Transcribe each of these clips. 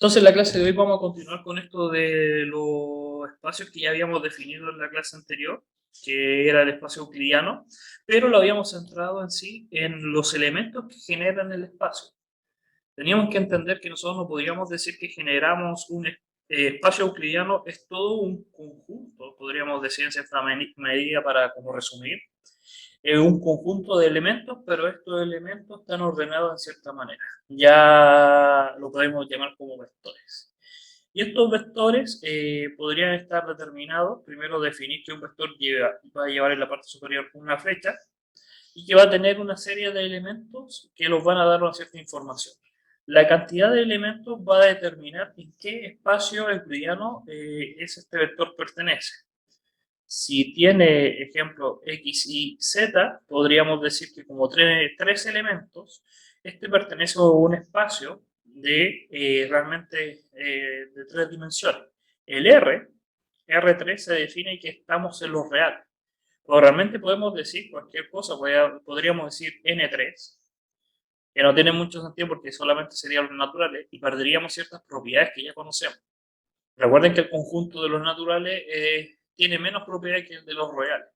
Entonces, en la clase de hoy vamos a continuar con esto de los espacios que ya habíamos definido en la clase anterior, que era el espacio euclidiano, pero lo habíamos centrado en sí en los elementos que generan el espacio. Teníamos que entender que nosotros no podríamos decir que generamos un espacio euclidiano, es todo un conjunto, podríamos decir en cierta medida para como resumir, un conjunto de elementos, pero estos elementos están ordenados en cierta manera. Ya lo podemos llamar como vectores. Y estos vectores podrían estar determinados, primero definir que un vector va a llevar en la parte superior una flecha y que va a tener una serie de elementos que los van a dar una cierta información. La cantidad de elementos va a determinar en qué espacio euclidiano este vector pertenece. Si tiene ejemplo X, Y, Z, podríamos decir que como tiene tres elementos, este pertenece a un espacio de realmente de tres dimensiones. El R3 se define que estamos en lo real. O realmente podemos decir cualquier cosa, podríamos decir N3, que no tiene mucho sentido porque solamente serían los naturales y perderíamos ciertas propiedades que ya conocemos. Recuerden que el conjunto de los naturales tiene menos propiedades que el de los reales.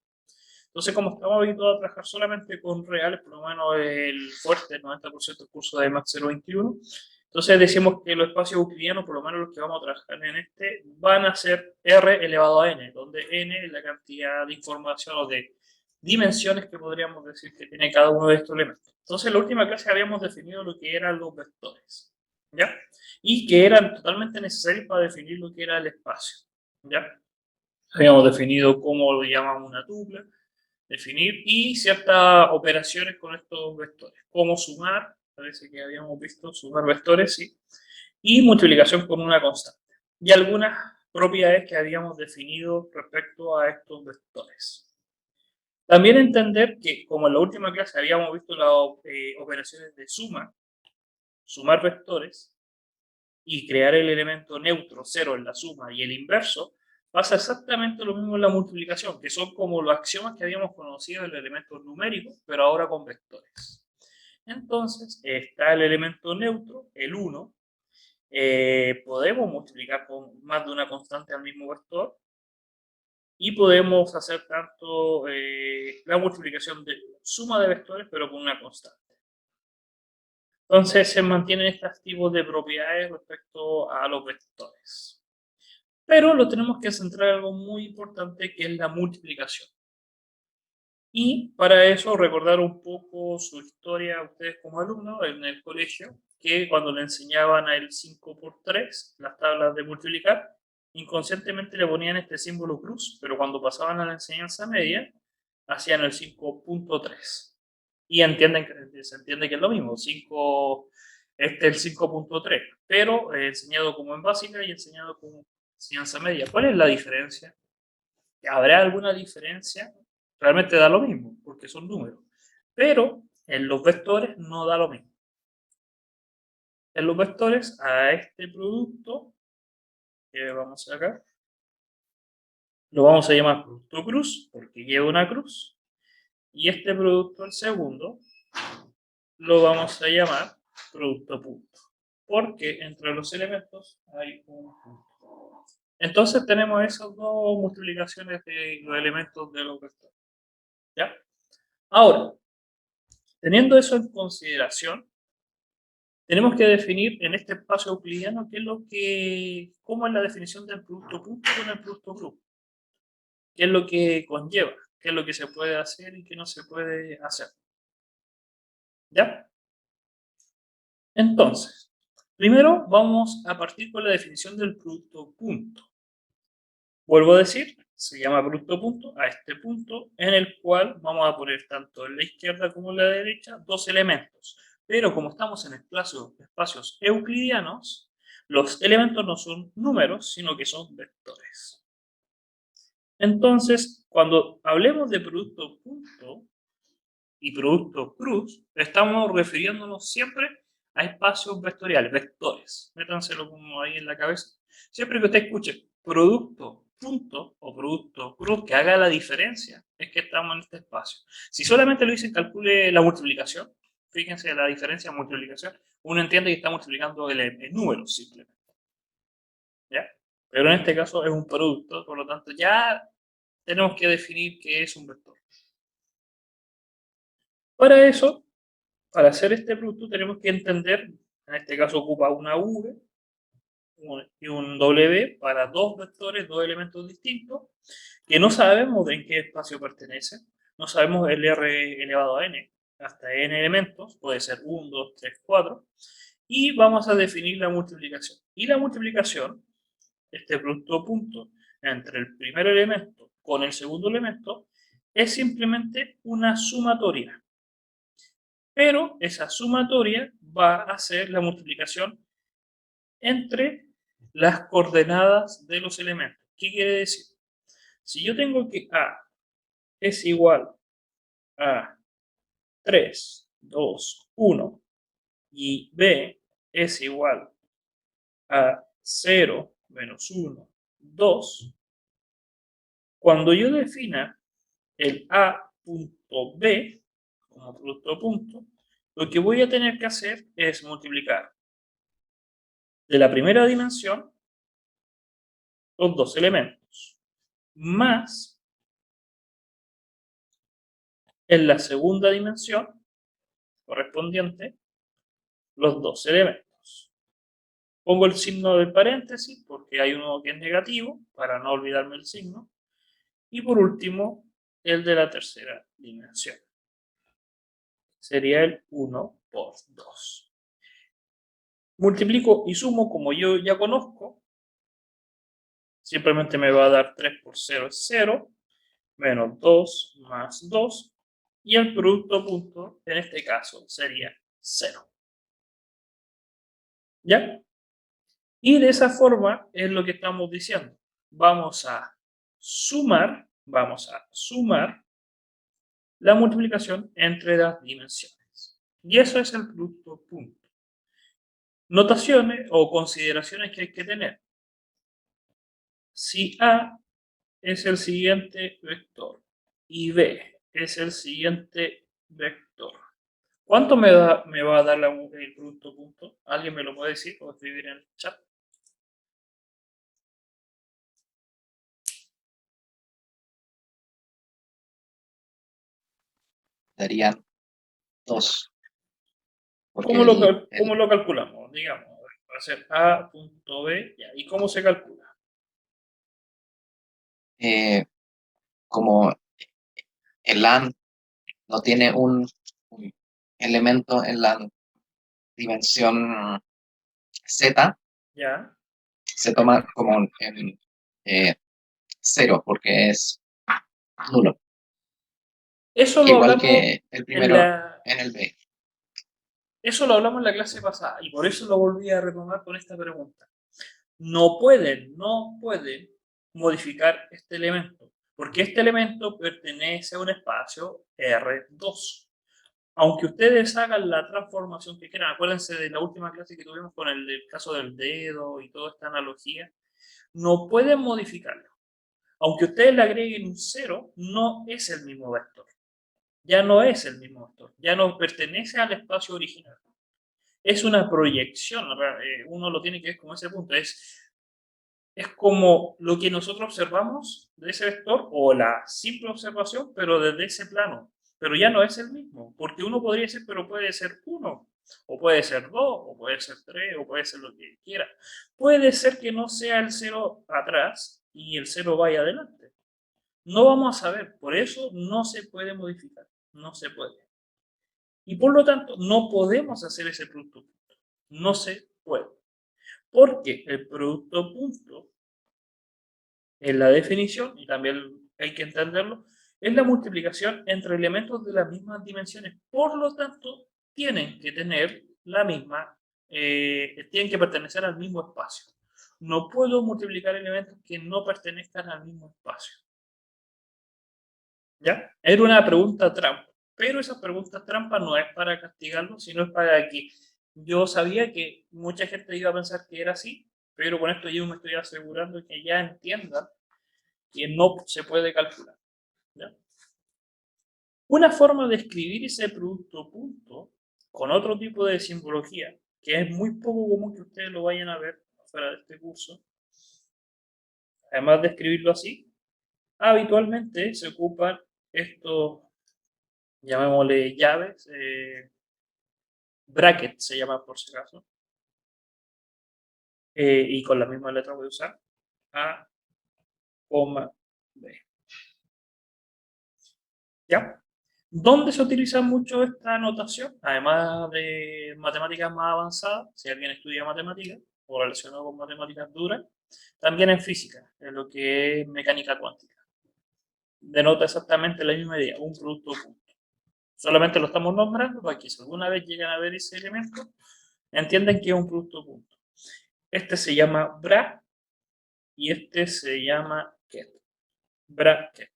Entonces, como estamos habituados a trabajar solamente con reales, por lo menos el fuerte, el 90% del curso de Max 021, entonces decimos que los espacios euclidianos, por lo menos los que vamos a trabajar en este, van a ser R elevado a N, donde N es la cantidad de información o de dimensiones que podríamos decir que tiene cada uno de estos elementos. Entonces, en la última clase habíamos definido lo que eran los vectores, ¿ya? Y que eran totalmente necesarios para definir lo que era el espacio, ¿ya? Habíamos definido cómo lo llamamos una tupla, definir y ciertas operaciones con estos vectores, como sumar, parece que habíamos visto sumar vectores, sí, y multiplicación con una constante, y algunas propiedades que habíamos definido respecto a estos vectores. También entender que, como en la última clase habíamos visto las operaciones de suma, sumar vectores, y crear el elemento neutro, cero en la suma y el inverso, pasa exactamente lo mismo en la multiplicación, que son como los axiomas que habíamos conocido del elemento numérico, pero ahora con vectores. Entonces, está el elemento neutro, el 1. Podemos multiplicar con más de una constante al mismo vector y podemos hacer tanto la multiplicación de suma de vectores, pero con una constante. Entonces, se mantienen estos tipos de propiedades respecto a los vectores. Pero lo tenemos que centrar en algo muy importante que es la multiplicación. Y para eso recordar un poco su historia a ustedes como alumnos en el colegio, que cuando le enseñaban a el 5 por 3, las tablas de multiplicar, inconscientemente le ponían este símbolo cruz, pero cuando pasaban a la enseñanza media, hacían el 5.3. Y se entiende que es lo mismo, 5, este es el 5.3, pero enseñado como en básica y enseñado como enseñanza media. ¿Cuál es la diferencia? ¿Habrá alguna diferencia? Realmente da lo mismo, porque son números. Pero en los vectores no da lo mismo. En los vectores, a este producto, que vamos a sacar, lo vamos a llamar producto cruz, porque lleva una cruz. Y este producto, el segundo, lo vamos a llamar producto punto, porque entre los elementos hay un punto. Entonces tenemos esas dos multiplicaciones de los elementos de los vectores. ¿Ya? Ahora, teniendo eso en consideración, tenemos que definir en este espacio euclidiano cómo es la definición del producto punto con el producto cruz, qué es lo que conlleva, qué es lo que se puede hacer y qué no se puede hacer. ¿Ya? Entonces, primero vamos a partir con la definición del producto punto. Vuelvo a decir, se llama producto punto a este punto en el cual vamos a poner tanto en la izquierda como en la derecha dos elementos. Pero como estamos en espacios euclidianos, los elementos no son números, sino que son vectores. Entonces, cuando hablemos de producto punto y producto cruz, estamos refiriéndonos siempre a espacios vectoriales, vectores. Métanselo como ahí en la cabeza. Siempre que usted escuche producto punto o producto cruz que haga la diferencia, es que estamos en este espacio. Si solamente lo dicen, calcule la multiplicación. Fíjense la diferencia de multiplicación. Uno entiende que está multiplicando el número simplemente. ¿ya? Pero en este caso es un producto, por lo tanto ya tenemos que definir qué es un vector. Para eso, para hacer este producto tenemos que entender, en este caso ocupa una V y un W para dos vectores, dos elementos distintos, que no sabemos en qué espacio pertenecen, no sabemos el R elevado a n, hasta n elementos, puede ser 1, 2, 3, 4, y vamos a definir la multiplicación. Y la multiplicación, este producto punto entre el primer elemento con el segundo elemento, es simplemente una sumatoria. Pero esa sumatoria va a ser la multiplicación entre las coordenadas de los elementos. ¿Qué quiere decir? Si yo tengo que A es igual a 3, 2, 1 y B es igual a 0, menos 1, 2, cuando yo defina el A punto B como producto punto, lo que voy a tener que hacer es multiplicar de la primera dimensión los dos elementos, más en la segunda dimensión correspondiente los dos elementos. Pongo el signo del paréntesis porque hay uno que es negativo para no olvidarme el signo. Y por último, el de la tercera dimensión. Sería el 1 por 2. Multiplico y sumo como yo ya conozco. Simplemente me va a dar 3 por 0 es 0, menos 2 más 2. Y el producto punto, en este caso, sería 0. ¿Ya? Y de esa forma es lo que estamos diciendo. Vamos a sumar la multiplicación entre las dimensiones. Y eso es el producto punto. Notaciones o consideraciones que hay que tener. Si A es el siguiente vector y B es el siguiente vector, ¿cuánto me va a dar el producto punto? ¿Alguien me lo puede decir o escribir en el chat? Darían 2. Porque ¿Cómo lo calculamos? Digamos, va a ser A punto B, ya. ¿Y cómo se calcula? como el LAN no tiene un elemento en la dimensión Z, Ya. se toma como en 0 porque es nulo. Eso lo Igual hablamos que el en primero la, en el B. eso lo hablamos en la clase pasada y por eso lo volví a retomar con esta pregunta. No pueden modificar este elemento, porque este elemento pertenece a un espacio R2. Aunque ustedes hagan la transformación que quieran, acuérdense de la última clase que tuvimos con el caso del dedo y toda esta analogía, no pueden modificarlo. Aunque ustedes le agreguen un 0, no es el mismo vector. Ya no es el mismo vector, ya no pertenece al espacio original. Es una proyección, uno lo tiene que ver como ese punto, es como lo que nosotros observamos de ese vector o la simple observación, pero desde ese plano. Pero ya no es el mismo, porque uno podría decir, pero puede ser 1, o puede ser 2, o puede ser 3, o puede ser lo que quiera. Puede ser que no sea el 0 atrás y el 0 vaya adelante. No vamos a saber, por eso no se puede modificar, no se puede. Y por lo tanto, no podemos hacer ese producto punto. No se puede. Porque el producto punto, en la definición, y también hay que entenderlo, es la multiplicación entre elementos de las mismas dimensiones. Por lo tanto, tienen que tener la misma, tienen que pertenecer al mismo espacio. No puedo multiplicar elementos que no pertenezcan al mismo espacio. ¿Ya? Era una pregunta trampa, pero esa pregunta trampa no es para castigarlo, sino es para que yo sabía que mucha gente iba a pensar que era así, pero con esto yo me estoy asegurando que ya entiendan que no se puede calcular. ¿Ya? Una forma de escribir ese producto punto con otro tipo de simbología, que es muy poco común que ustedes lo vayan a ver fuera de este curso, además de escribirlo así, habitualmente se ocupan estos, llamémosle llaves, brackets se llama por si acaso, y con la misma letra voy a usar A, coma, B. ¿Ya? ¿Dónde se utiliza mucho esta notación? Además de matemáticas más avanzadas, si alguien estudia matemáticas o relacionado con matemáticas duras, también en física, en lo que es mecánica cuántica. Denota exactamente la misma idea, un producto punto. Solamente lo estamos nombrando para que si alguna vez llegan a ver ese elemento, entiendan que es un producto punto. Este se llama bra y este se llama ket. Bra, ket.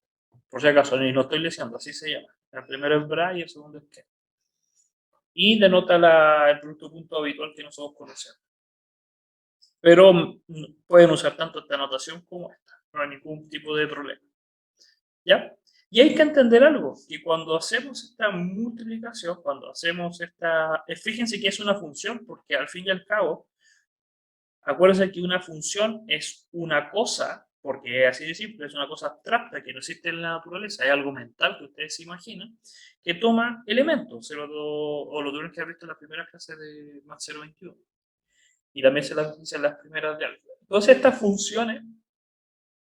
Por si acaso, ni lo estoy leyendo, así se llama. El primero es bra y el segundo es ket. Y denota el producto punto habitual que nosotros conocemos. Pero pueden usar tanto esta notación como esta, no hay ningún tipo de problema. ¿Ya? Y hay que entender algo, que cuando hacemos esta multiplicación, cuando hacemos esta, fíjense que es una función, porque al fin y al cabo, acuérdense que una función es una cosa, porque es así de simple, es una cosa abstracta que no existe en la naturaleza, es algo mental que ustedes se imaginan, que toma elementos, o lo tuvieron que haber visto en las primeras clases de Math 021, y también se las dicen las primeras de álgebra. Entonces estas funciones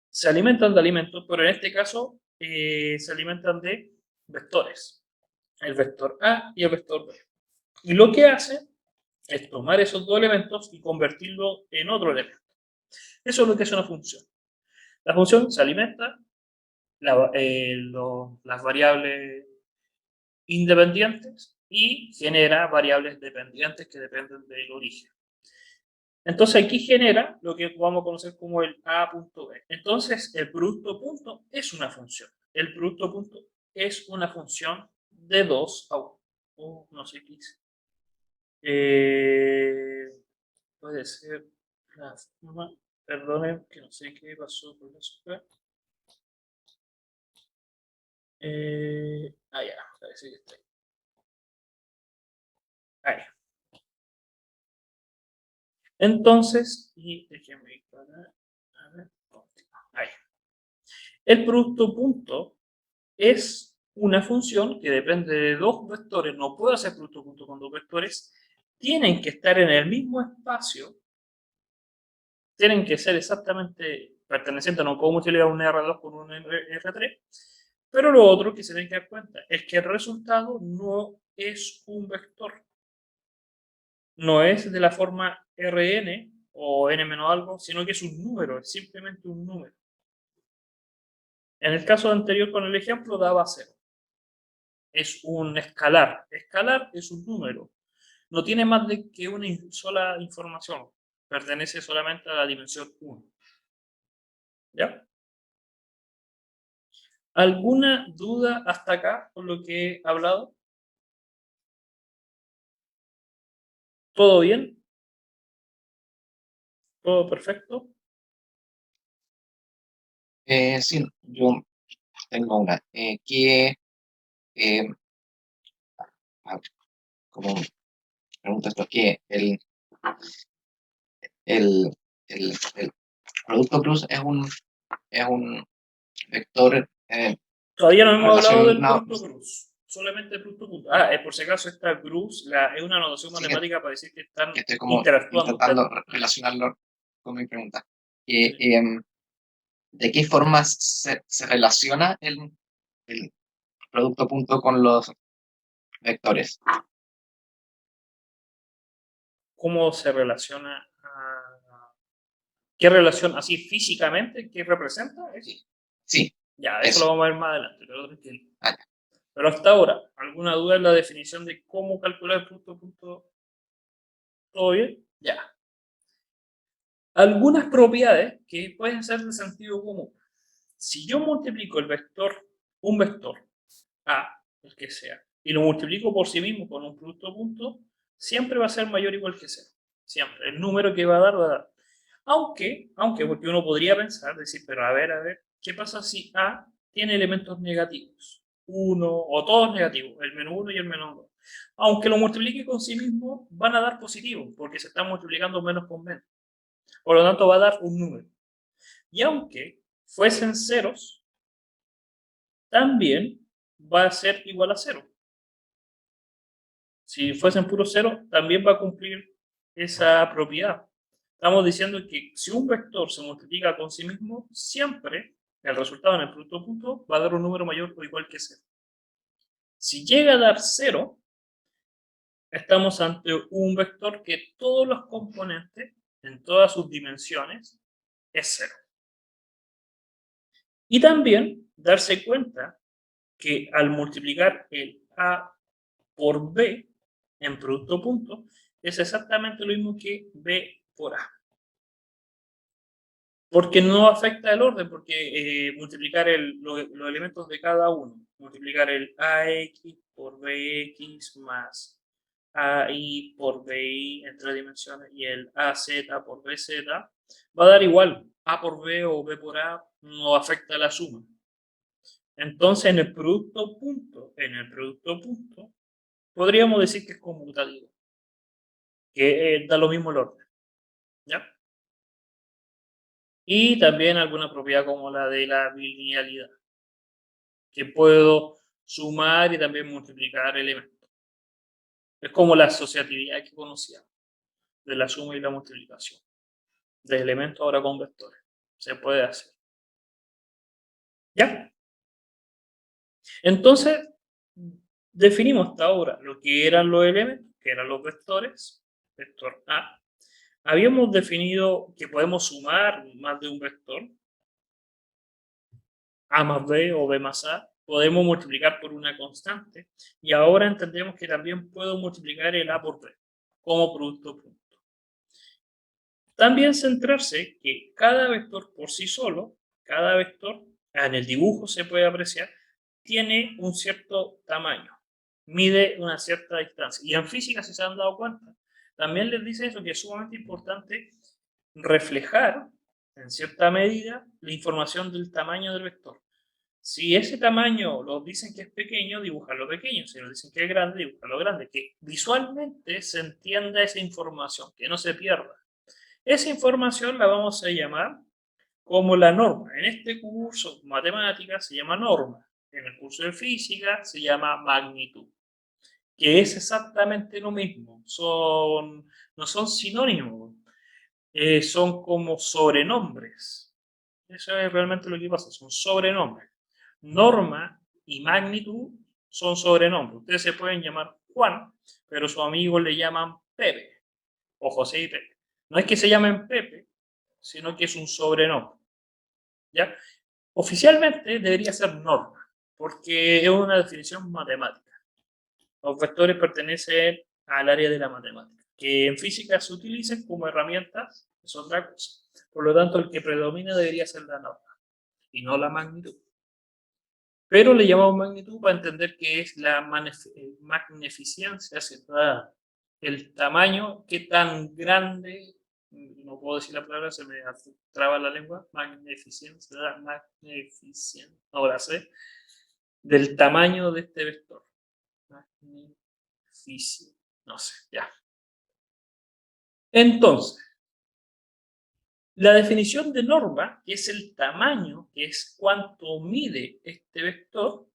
se alimentan de alimentos, pero en este caso se alimentan de vectores, el vector A y el vector B. Y lo que hace es tomar esos dos elementos y convertirlos en otro elemento. Eso es lo que es una función. La función se alimenta las variables independientes y genera variables dependientes que dependen del origen. Entonces aquí genera lo que vamos a conocer como el A.B. Entonces el producto punto es una función. El producto punto es una función de 2 a 1. No sé qué hice. Puede ser la forma, perdonen que no sé qué pasó con la super. Ya, parece que está ahí. Ahí. Entonces, y déjenme ir para, a ver, ahí. El producto punto es una función que depende de dos vectores, no puedo hacer producto punto con dos vectores, tienen que estar en el mismo espacio, tienen que ser exactamente pertenecientes, no puedo multiplicar un R2 con un R3, pero lo otro que se tienen que dar cuenta es que el resultado no es un vector, no es de la forma Rn o n menos algo, sino que es un número, es simplemente un número. En el caso anterior con el ejemplo daba 0. Es un escalar. Escalar es un número. No tiene más de que una sola información. Pertenece solamente a la dimensión 1. ¿Ya? ¿Alguna duda hasta acá con lo que he hablado? ¿Todo bien? ¿Todo perfecto? Sí, yo tengo una. Eh, a ver, como pregunta esto, que el, el producto cruz es un vector Todavía no hemos hablado del relacionado, producto cruz. Solamente el producto punto. Por si acaso esta cruz es una notación sí matemática para decir que están que estoy como interactuando ustedes. intentando relacionarlo con mi pregunta. Sí. ¿De qué forma se relaciona el producto punto con los vectores? ¿Cómo se relaciona? ¿Qué relación así físicamente? ¿Qué representa? Sí, sí, Ya, eso lo eso. vamos a ver más adelante, pero tranquilo. Ah, ya. Pero hasta ahora, ¿alguna duda en la definición de cómo calcular el producto punto? ¿Todo bien? Ya. Algunas propiedades que pueden ser de sentido común. Si yo multiplico un vector A, el que sea, y lo multiplico por sí mismo con un producto punto, siempre va a ser mayor o igual que cero. Siempre. El número que va a dar. Porque uno podría pensar, decir, pero a ver, ¿qué pasa si A tiene elementos negativos? Uno o todos negativos, el menos uno y el menos dos. Aunque lo multiplique con sí mismo, van a dar positivo, porque se están multiplicando menos con menos. Por lo tanto, va a dar un número. Y aunque fuesen ceros, también va a ser igual a 0. Si fuesen puros ceros, también va a cumplir esa propiedad. Estamos diciendo que si un vector se multiplica con sí mismo, siempre el resultado en el producto punto va a dar un número mayor o igual que 0. Si llega a dar 0, estamos ante un vector que todos los componentes, en todas sus dimensiones, es 0. Y también darse cuenta que al multiplicar el A por B en producto punto, es exactamente lo mismo que B por A. Porque no afecta el orden, porque multiplicar los elementos de cada uno, multiplicar el AX por BX más AI por BI en 3 dimensiones y el AZ por BZ, va a dar igual. A por B o B por A no afecta la suma. Entonces, en el producto punto, podríamos decir que es conmutativo, que da lo mismo el orden, ¿ya? Y también alguna propiedad como la de la bilinealidad, que puedo sumar y también multiplicar elementos. Es como la asociatividad que conocíamos, de la suma y la multiplicación de elementos ahora con vectores. Se puede hacer. ¿Ya? Entonces, definimos hasta ahora lo que eran los elementos, que eran los vectores, vector A. Habíamos definido que podemos sumar más de un vector, A más B o B más A. Podemos multiplicar por una constante. Y ahora entendemos que también puedo multiplicar el A por B como producto punto. También centrarse que cada vector por sí solo, cada vector, en el dibujo se puede apreciar, tiene un cierto tamaño, mide una cierta distancia. Y en física, si se han dado cuenta, también les dice eso, que es sumamente importante reflejar, en cierta medida, la información del tamaño del vector. Si ese tamaño lo dicen que es pequeño, dibujarlo pequeño. Si lo dicen que es grande, dibujarlo grande. Que visualmente se entienda esa información, que no se pierda. Esa información la vamos a llamar como la norma. En este curso, matemáticas, se llama norma. En el curso de física se llama magnitud, que es exactamente lo mismo. No son sinónimos, son como sobrenombres. Eso es realmente lo que pasa, son sobrenombres. Norma y magnitud son sobrenombres. Ustedes se pueden llamar Juan, pero sus amigos le llaman Pepe o José y Pepe. No es que se llamen Pepe, sino que es un sobrenombre. ¿Ya? Oficialmente debería ser norma, porque es una definición matemática. Los vectores pertenecen al área de la matemática, que en física se utilizan como herramientas, es otra cosa. Por lo tanto, el que predomina debería ser la norma y no la magnitud. Pero le llamamos magnitud para entender que es la magnificencia, el tamaño, qué tan grande, no puedo decir la palabra, se me traba la lengua, magnificencia, ahora sé, del tamaño de este vector. Magnificencia, no sé, ya. Entonces, la definición de norma, que es el tamaño, que es cuánto mide este vector,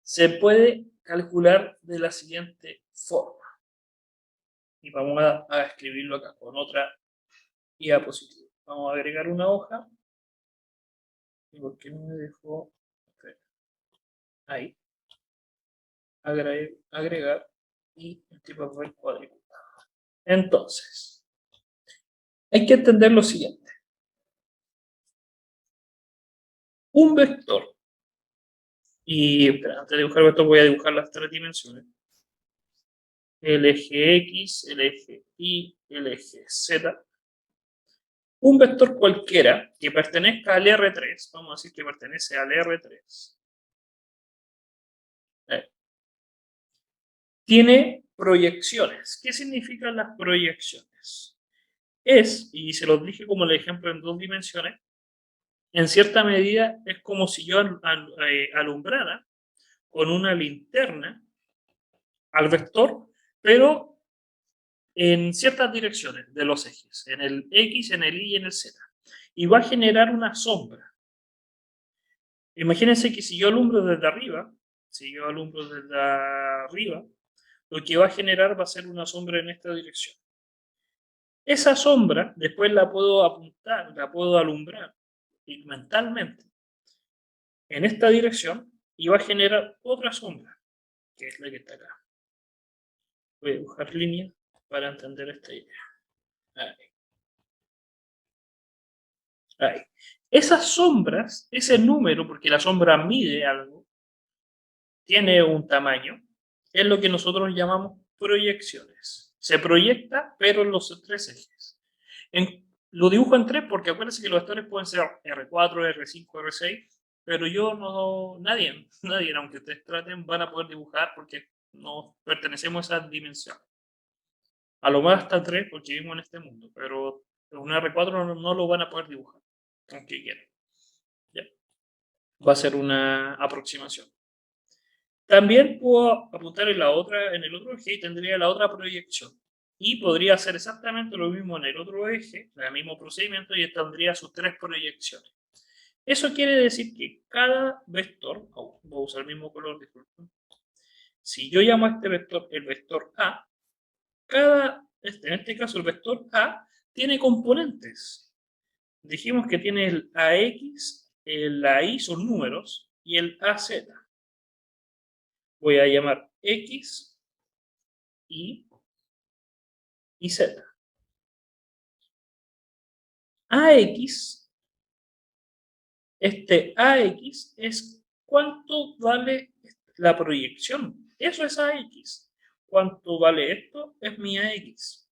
se puede calcular de la siguiente forma. Y vamos a escribirlo acá con otra diapositiva. Vamos a agregar una hoja. ¿Y por qué me dejó? Ahí. Agregar y el tipo de papel cuadriculado. Entonces, hay que entender lo siguiente. Un vector. Y antes de dibujar el vector voy a dibujar las 3 dimensiones. El eje X, el eje Y, el eje Z. Un vector cualquiera que pertenezca al R3, vamos a decir que pertenece al R3, tiene proyecciones. ¿Qué significan las proyecciones? Y se los dije como el ejemplo en 2 dimensiones, en cierta medida es como si yo alumbrara con una linterna al vector, pero en ciertas direcciones de los ejes, en el X, en el Y y en el Z. y va a generar una sombra. Imagínense que si yo alumbro desde arriba, lo que va a generar va a ser una sombra en esta dirección. Esa sombra después la puedo apuntar, la puedo alumbrar pigmentalmente en esta dirección y va a generar otra sombra, que es la que está acá. Voy a dibujar líneas para entender esta idea. Ahí. Ahí. Esas sombras, ese número, porque la sombra mide algo, tiene un tamaño, es lo que nosotros llamamos proyecciones. Se proyecta, pero en los tres ejes. Lo dibujo en tres porque acuérdense que los vectores pueden ser R4, R5, R6, pero nadie, aunque ustedes traten, van a poder dibujar porque no pertenecemos a esas dimensiones. A lo más hasta 3 porque vivimos en este mundo, pero un R4 no lo van a poder dibujar, aunque quieran. ¿Ya? Va a ser una aproximación. También puedo apuntar en el otro eje y tendría la otra proyección. Y podría hacer exactamente lo mismo en el otro eje, el mismo procedimiento, y tendría sus tres proyecciones. Eso quiere decir que cada vector, voy a usar el mismo color, disculpen. Si yo llamo a este vector el vector A, en este caso el vector A tiene componentes. Dijimos que tiene el AX, el AI son números, y el AZ. Voy a llamar X, Y y Z. AX, este AX es cuánto vale la proyección. Eso es AX. ¿Cuánto vale esto? Es mi AX.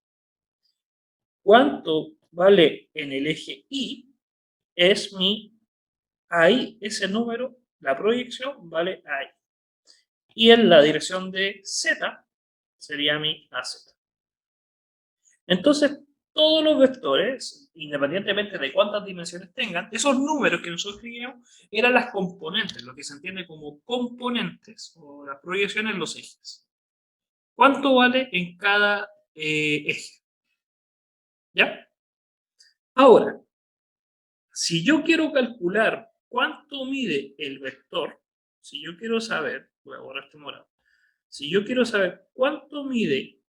¿Cuánto vale en el eje Y? Es mi AI. Ese número, la proyección, vale AI. Y en la dirección de Z sería mi AZ. Entonces, todos los vectores, independientemente de cuántas dimensiones tengan, esos números que nosotros escribíamos eran las componentes, lo que se entiende como componentes o las proyecciones en los ejes. ¿Cuánto vale en cada eje? ¿Ya? Ahora, si yo quiero calcular cuánto mide el vector, si yo quiero saber, voy a borrar este morado, si yo quiero saber cuánto mide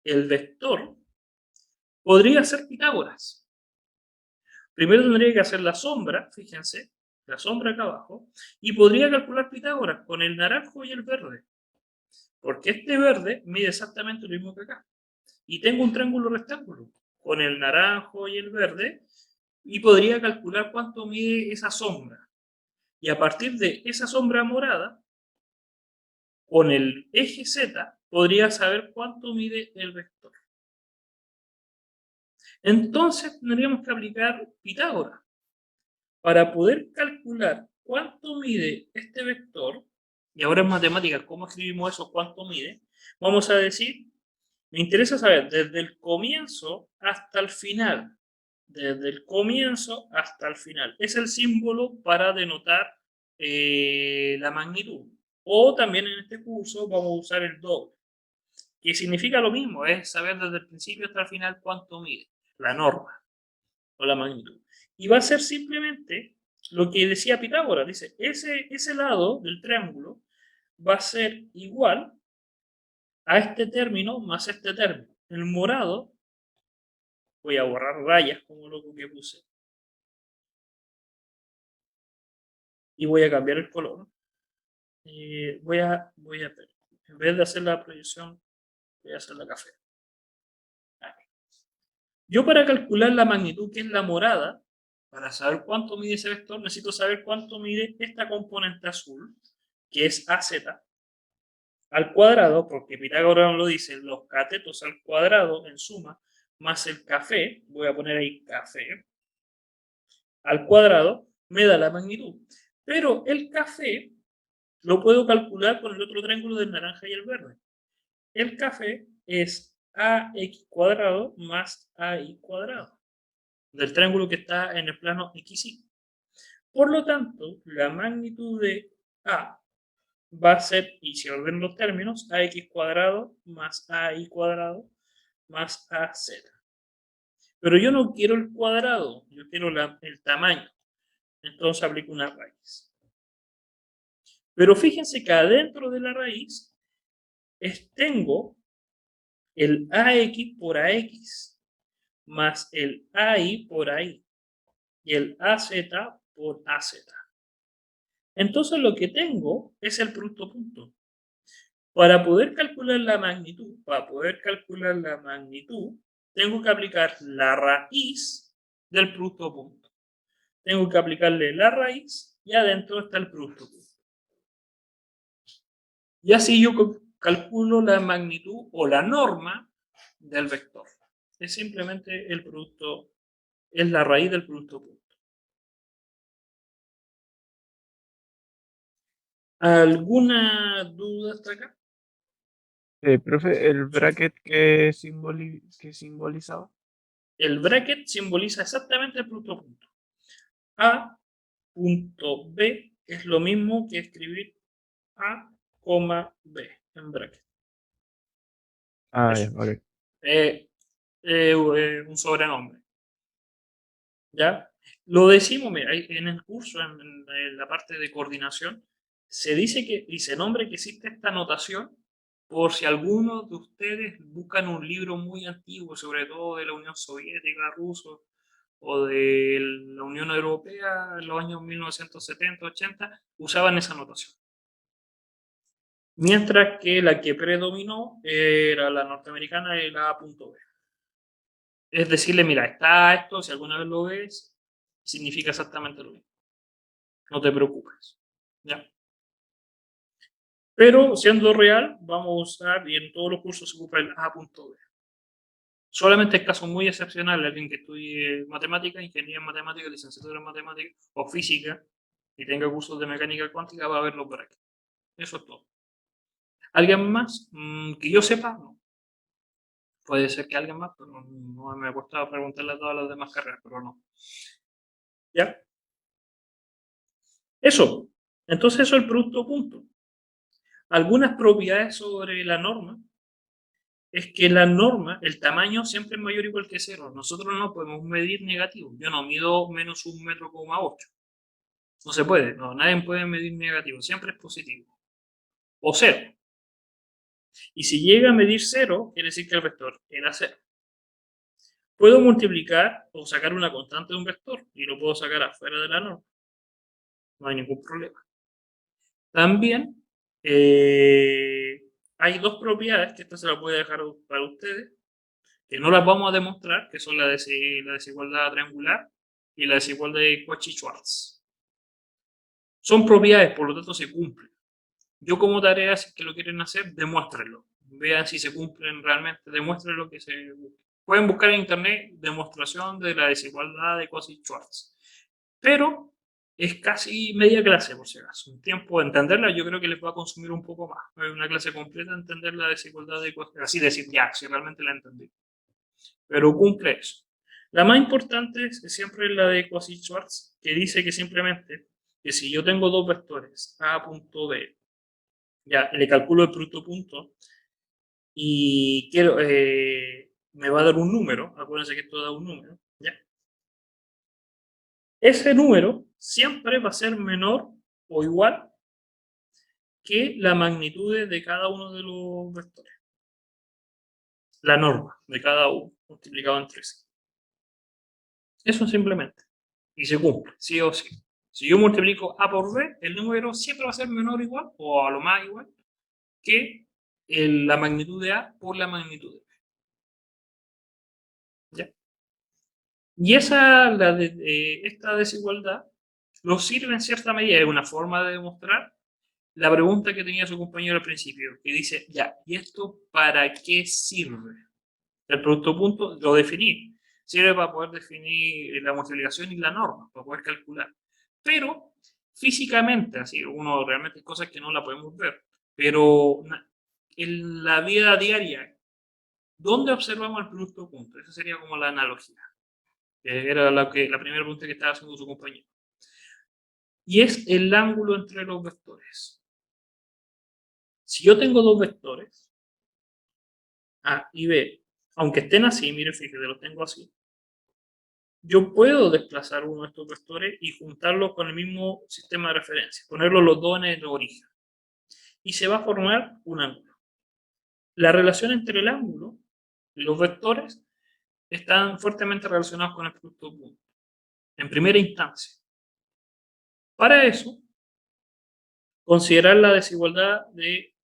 el vector, podría ser Pitágoras. Primero tendría que hacer la sombra, fíjense, la sombra acá abajo, y podría calcular Pitágoras con el naranjo y el verde, porque este verde mide exactamente lo mismo que acá. Y tengo un triángulo rectángulo con el naranjo y el verde, y podría calcular cuánto mide esa sombra. Y a partir de esa sombra morada, con el eje Z, podría saber cuánto mide el vector. Entonces tendríamos que aplicar Pitágoras. Para poder calcular cuánto mide este vector, y ahora en matemáticas, ¿cómo escribimos eso? ¿Cuánto mide? Vamos a decir, me interesa saber desde el comienzo hasta el final. Desde el comienzo hasta el final. Es el símbolo para denotar la magnitud. O también en este curso vamos a usar el doble, que significa lo mismo, es saber desde el principio hasta el final cuánto mide, la norma o la magnitud. Y va a ser simplemente lo que decía Pitágoras, dice, ese lado del triángulo va a ser igual a este término más este término. El morado, voy a borrar rayas como lo que puse, y voy a cambiar el color. En vez de hacer la proyección, voy a hacer la café. Yo para calcular la magnitud, que es la morada, para saber cuánto mide ese vector, necesito saber cuánto mide esta componente azul, que es AZ, al cuadrado, porque Pitágoras lo dice, los catetos al cuadrado en suma, más el café, voy a poner ahí café, al cuadrado, me da la magnitud. Pero el café lo puedo calcular con el otro triángulo del naranja y el verde. El café es AX cuadrado más AI cuadrado, del triángulo que está en el plano XY. Por lo tanto, la magnitud de A va a ser, y si ordeno los términos, ax cuadrado más ai cuadrado más az. Pero yo no quiero el cuadrado, yo quiero el tamaño. Entonces aplico una raíz. Pero fíjense que adentro de la raíz tengo el AX por AX más el AI por AI y el AZ por AZ. Entonces lo que tengo es el producto punto. Para poder calcular la magnitud, tengo que aplicar la raíz del producto punto. Tengo que aplicarle la raíz y adentro está el producto punto. Y así yo calculo la magnitud o la norma del vector. Es simplemente el producto, es la raíz del producto punto. ¿Alguna duda hasta acá? Profe, ¿el bracket que simbolizaba? El bracket simboliza exactamente el producto punto. A punto B es lo mismo que escribir A, B en bracket. Ah, Eso. ya, vale. Un sobrenombre. ¿Ya? Lo decimos, mira, en el curso, en la parte de coordinación, se dice que, y se nombra que existe esta notación por si algunos de ustedes buscan un libro muy antiguo, sobre todo de la Unión Soviética, ruso, o de la Unión Europea en los años 1970-80, usaban esa notación. Mientras que la que predominó era la norteamericana y la A.B. Es decirle, mira, está esto, si alguna vez lo ves, significa exactamente lo mismo. No te preocupes. ¿Ya? Pero siendo real, vamos a usar, y en todos los cursos se ocupa el A.B. Solamente en casos muy excepcionales, alguien que estudie matemáticas, ingeniería en matemáticas, licenciatura en matemáticas o física y tenga cursos de mecánica cuántica, va a verlo por aquí. Eso es todo. ¿Alguien más? Que yo sepa, no. Puede ser que alguien más, pero no me ha costado preguntarle a todas las demás carreras, pero no. ¿Ya? Eso. Entonces eso es el producto punto. Algunas propiedades sobre la norma es que la norma, el tamaño siempre es mayor o igual que cero. Nosotros no podemos medir negativo. Yo no mido menos 1,8 m. No se puede. No, nadie puede medir negativo. Siempre es positivo. O cero. Y si llega a medir cero, quiere decir que el vector era cero. Puedo multiplicar o sacar una constante de un vector y lo puedo sacar afuera de la norma. No hay ningún problema. También hay dos propiedades que esta se la voy a dejar para ustedes, que no las vamos a demostrar, que son la desigualdad triangular y la desigualdad de Cauchy-Schwarz. Son propiedades, por lo tanto se cumplen. Yo como tarea, si es que lo quieren hacer, demuéstrenlo. Vean si se cumplen realmente, demuestren lo que se... Pueden buscar en internet demostración de la desigualdad de Cauchy-Schwarz. Pero es casi media clase, por si acaso. Un tiempo de entenderla, yo creo que les va a consumir un poco más. Es una clase completa entender la desigualdad de Cauchy-Schwarz. Así decir, ya, si realmente la entendí. Pero cumple eso. La más importante es siempre la de Cauchy-Schwarz, que dice que simplemente que si yo tengo dos vectores, A.B, ya le calculo el producto punto y quiero, me va a dar un número, acuérdense que esto da un número, ¿ya? Ese número siempre va a ser menor o igual que la magnitud de cada uno de los vectores. La norma de cada uno multiplicado entre sí. Eso simplemente. Y se cumple, sí o sí. Si yo multiplico A por B, el número siempre va a ser menor o igual, o a lo más igual, que la magnitud de A por la magnitud de B. ¿Ya? Y esta desigualdad nos sirve en cierta medida, es una forma de demostrar la pregunta que tenía su compañero al principio, que dice, ya, ¿y esto para qué sirve? El producto punto lo definí. Sirve para poder definir la multiplicación y la norma, para poder calcular. Pero físicamente, así, uno realmente hay cosas que no la podemos ver. Pero en la vida diaria, ¿dónde observamos el producto punto? Esa sería como la analogía. Que era la primera pregunta que estaba haciendo su compañero. Y es el ángulo entre los vectores. Si yo tengo dos vectores, A y B, aunque estén así, mire, fíjate, los tengo así. yo puedo desplazar uno de estos vectores y juntarlo con el mismo sistema de referencia, ponerlos los dos en el origen. Y se va a formar un ángulo. La relación entre el ángulo y los vectores están fuertemente relacionados con el producto punto, en primera instancia. Para eso, considerar la desigualdad de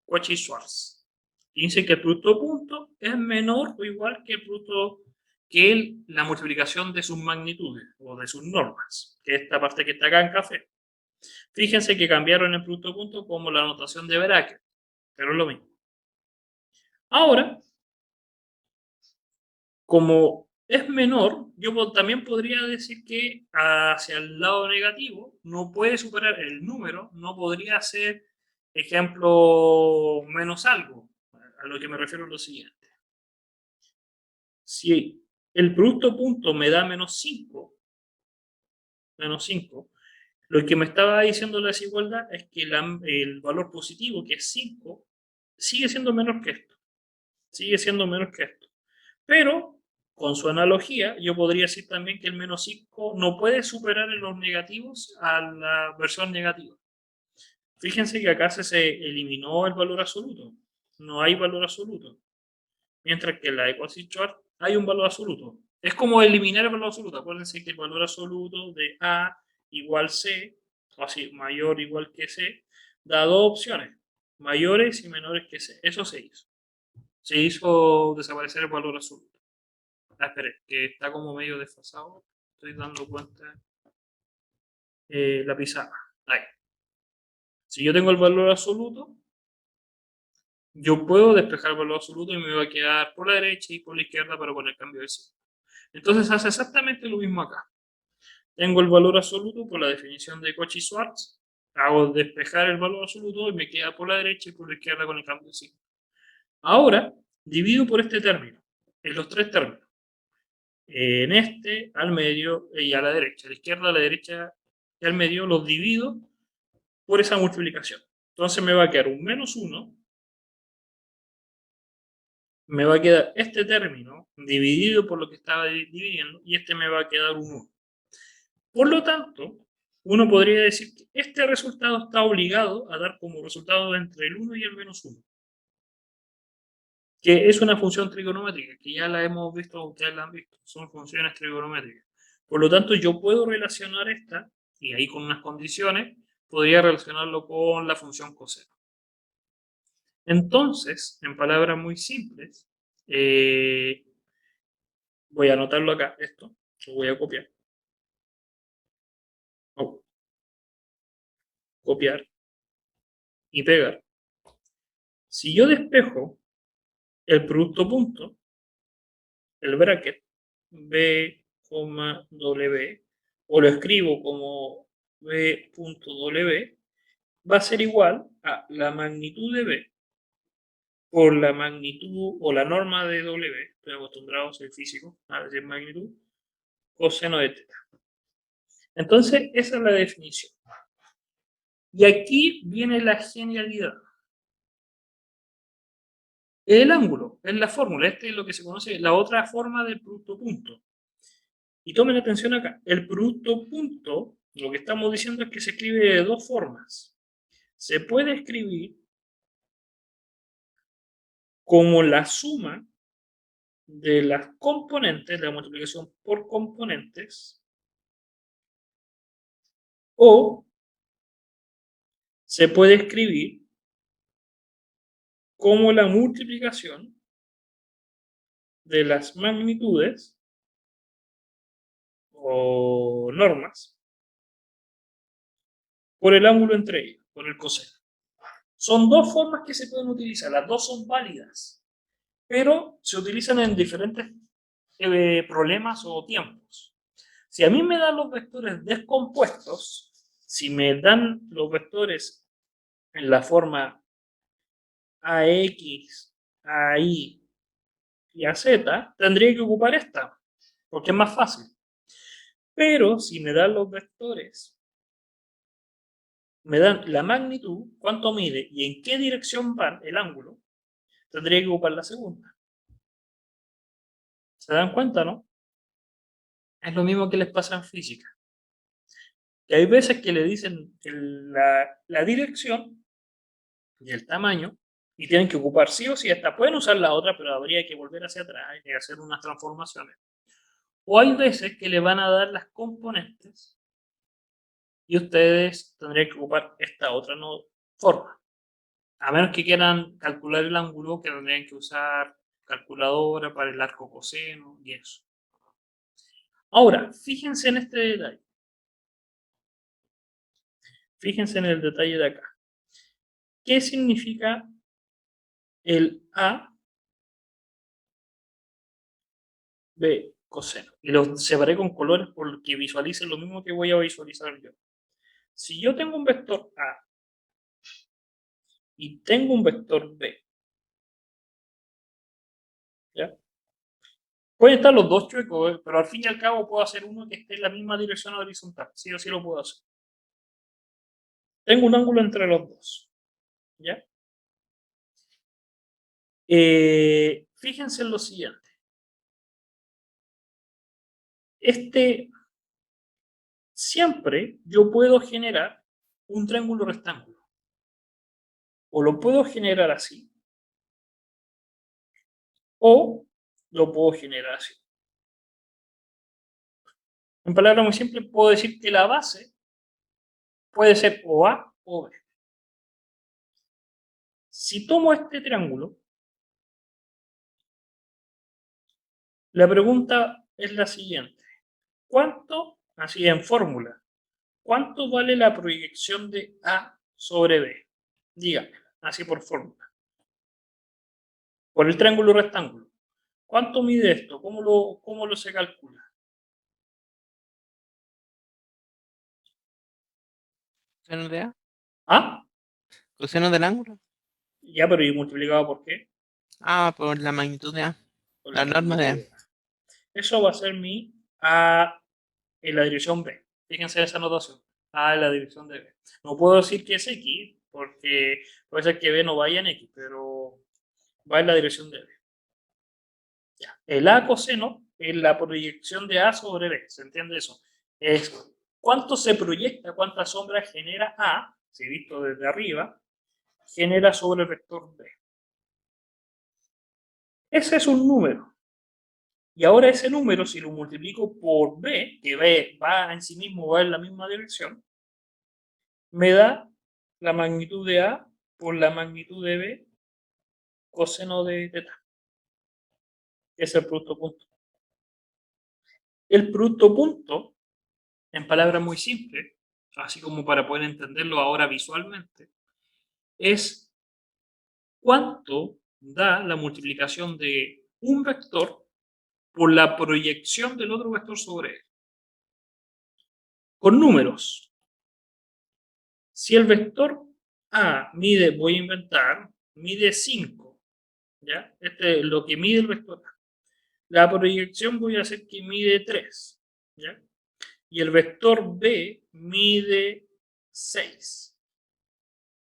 Cauchy-Schwarz. Dice que el producto punto es menor o igual que el producto que la multiplicación de sus magnitudes o de sus normas, que es esta parte que está acá en café. Fíjense que cambiaron el producto punto como la notación de Bracket, pero es lo mismo. Ahora, como es menor, yo también podría decir que hacia el lado negativo no puede superar el número, no podría ser, ejemplo, menos algo. A lo que me refiero es lo siguiente. Si el producto punto me da menos 5, lo que me estaba diciendo la desigualdad es que el valor positivo, que es 5, sigue siendo menor que esto. Sigue siendo menor que esto. Pero, con su analogía, yo podría decir también que el menos 5 no puede superar en los negativos a la versión negativa. Fíjense que acá se eliminó el valor absoluto. No hay valor absoluto. Mientras que en la de Cauchy-Schwarz hay un valor absoluto. Es como eliminar el valor absoluto. Acuérdense que el valor absoluto de A igual C, o así, mayor igual que C, da dos opciones, mayores y menores que C. Eso se hizo. Se hizo desaparecer el valor absoluto. Espere, que está como medio desfasado. Estoy dando cuenta. La pizarra. Ahí. Si yo tengo el valor absoluto, yo puedo despejar el valor absoluto y me va a quedar por la derecha y por la izquierda para poner cambio de signo. Entonces hace exactamente lo mismo acá. Tengo el valor absoluto por la definición de Cauchy-Schwarz. Hago despejar el valor absoluto y me queda por la derecha y por la izquierda con el cambio de signo. Ahora, divido por este término, en los tres términos. En este, al medio y a la derecha. A la izquierda, a la derecha y al medio los divido por esa multiplicación. Entonces me va a quedar un menos 1. Me va a quedar este término dividido por lo que estaba dividiendo y este me va a quedar un 1. Por lo tanto, uno podría decir que este resultado está obligado a dar como resultado entre el 1 y el menos 1. Que es una función trigonométrica, que ya la hemos visto, ustedes la han visto, son funciones trigonométricas. Por lo tanto, yo puedo relacionar esta, y ahí con unas condiciones, podría relacionarlo con la función coseno. Entonces, en palabras muy simples, voy a anotarlo acá, esto, lo voy a copiar. Copiar y pegar. Si yo despejo el producto punto, el bracket, B, W, o lo escribo como B.W, va a ser igual a la magnitud de B por la magnitud o la norma de W, estoy acostumbrado, soy físico, a decir magnitud, coseno de teta. Entonces, esa es la definición. Y aquí viene la genialidad. El ángulo es la fórmula, este es lo que se conoce, la otra forma del producto punto. Y tomen atención acá, el producto punto, lo que estamos diciendo es que se escribe de dos formas. Se puede escribir como la suma de las componentes, la multiplicación por componentes, o se puede escribir como la multiplicación de las magnitudes o normas por el ángulo entre ellos, por el coseno. Son dos formas que se pueden utilizar, las dos son válidas, pero se utilizan en diferentes problemas o tiempos. Si a mí me dan los vectores descompuestos, si me dan los vectores en la forma AX, AI y AZ, tendría que ocupar esta, porque es más fácil. Pero si me dan los vectores, me dan la magnitud, cuánto mide y en qué dirección va el ángulo, tendría que ocupar la segunda. ¿Se dan cuenta, no? Es lo mismo que les pasa en física. Que hay veces que le dicen la dirección y el tamaño y tienen que ocupar sí o sí esta. Pueden usar la otra, pero habría que volver hacia atrás y hacer unas transformaciones. O hay veces que le van a dar las componentes y ustedes tendrían que ocupar esta otra forma. A menos que quieran calcular el ángulo, que tendrían que usar calculadora para el arco coseno y eso. Ahora, fíjense en este detalle. Fíjense en el detalle de acá. ¿Qué significa el A, B, coseno? Y lo separé con colores porque visualicen lo mismo que voy a visualizar yo. Si yo tengo un vector A y tengo un vector B, ¿ya? Pueden estar los dos chuecos, pero al fin y al cabo puedo hacer uno que esté en la misma dirección horizontal. Sí o sí lo puedo hacer. Tengo un ángulo entre los dos, ¿ya? Fíjense en lo siguiente. Siempre yo puedo generar un triángulo rectángulo. O lo puedo generar así, o lo puedo generar así. En palabras muy simples, puedo decir que la base puede ser o A o B. Si tomo este triángulo, la pregunta es la siguiente. ¿Cuánto, así en fórmula, cuánto vale la proyección de A sobre B? Dígame, así por fórmula. Por el triángulo rectángulo. ¿Cuánto mide esto? ¿Cómo lo se calcula? ¿Coseno de A? ¿Ah? ¿Coseno del ángulo? Ya, pero ¿y multiplicado por qué? Ah, por la magnitud de A. Por La norma de A. magnitud de A. Eso va a ser mi A en la dirección B. Fíjense esa notación. A en la dirección de B. No puedo decir que es X, porque puede ser que B no vaya en X, pero va en la dirección de B. Ya. El A coseno es la proyección de A sobre B. ¿Se entiende eso? Es cuánto se proyecta, cuánta sombra genera A, si visto desde arriba, genera sobre el vector B. Ese es un número. Y ahora ese número, si lo multiplico por B, que B va en sí mismo, va en la misma dirección, me da la magnitud de A por la magnitud de B coseno de teta. Es el producto punto. El producto punto, en palabras muy simples, así como para poder entenderlo ahora visualmente, es cuánto da la multiplicación de un vector por la proyección del otro vector sobre él. Con números. Si el vector A mide, voy a inventar, mide 5, ¿ya? Este es lo que mide el vector A. La proyección voy a hacer que mide 3, ¿ya? Y el vector B mide 6.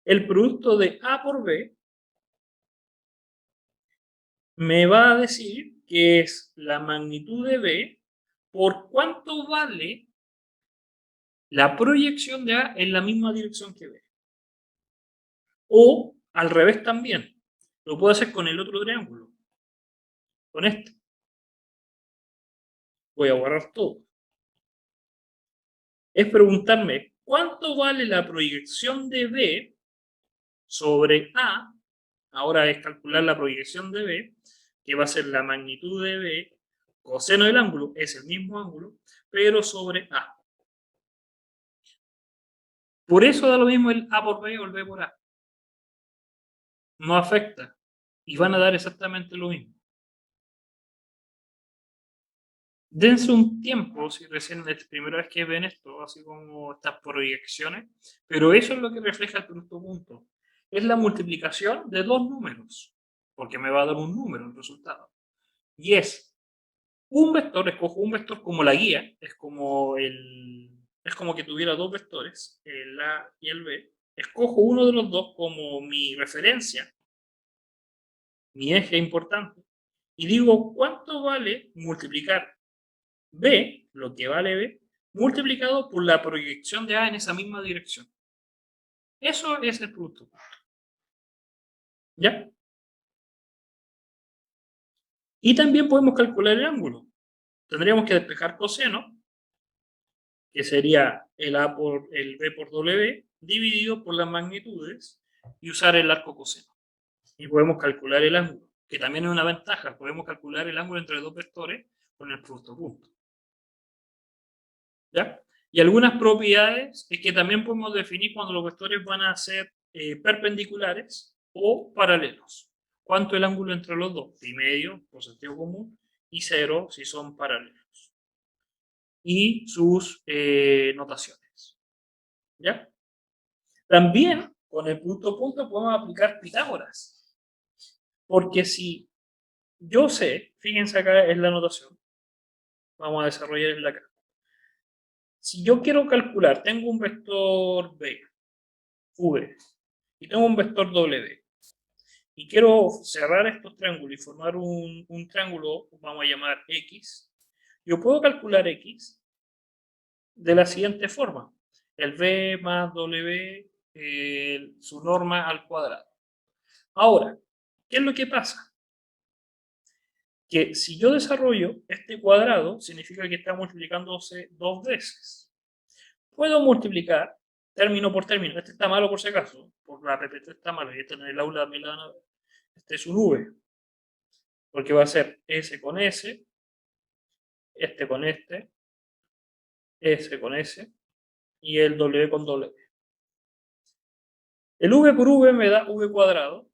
El producto de A por B me va a decir que es la magnitud de B por cuánto vale la proyección de A en la misma dirección que B. O al revés también. Lo puedo hacer con el otro triángulo. Con este. Voy a borrar todo. Es preguntarme cuánto vale la proyección de B sobre A. Ahora es calcular la proyección de B, que va a ser la magnitud de B, coseno del ángulo, es el mismo ángulo, pero sobre A. Por eso da lo mismo el A por B o el B por A. No afecta. Y van a dar exactamente lo mismo. Dense un tiempo, si recién es la primera vez que ven esto, así como estas proyecciones, pero eso es lo que refleja el producto punto. Es la multiplicación de dos números, porque me va a dar un número el resultado. Y es un vector, escojo un vector como la guía, es como que tuviera dos vectores, el A y el B. Escojo uno de los dos como mi referencia, mi eje importante, y digo cuánto vale multiplicar B lo que vale B, multiplicado por la proyección de A en esa misma dirección. Eso es el producto. ¿Ya? Y también podemos calcular el ángulo. Tendríamos que despejar coseno, que sería el B por W, dividido por las magnitudes, y usar el arco coseno. Y podemos calcular el ángulo, que también es una ventaja. Podemos calcular el ángulo entre dos vectores con el producto punto. ¿Ya? Y algunas propiedades es que también podemos definir cuando los vectores van a ser perpendiculares o paralelos. ¿Cuánto es el ángulo entre los dos? Pi medio, por sentido común, y 0 si son paralelos. Y sus notaciones. ¿Ya? También con el punto podemos aplicar Pitágoras. Porque si yo sé, fíjense acá en la notación, vamos a desarrollar la acá. Si yo quiero calcular, tengo un vector B, V, y tengo un vector W, y quiero cerrar estos triángulos y formar un triángulo, vamos a llamar X, yo puedo calcular X de la siguiente forma. El B más W, su norma al cuadrado. Ahora, ¿qué es lo que pasa? Que si yo desarrollo este cuadrado, significa que está multiplicándose dos veces. Puedo multiplicar término por término. Este está malo por si acaso, por la PPT está malo, y este en el aula me la van a ver. Este es un V, porque va a ser S con S, este con este, S con S, y el W con W. El V por V me da V cuadrado,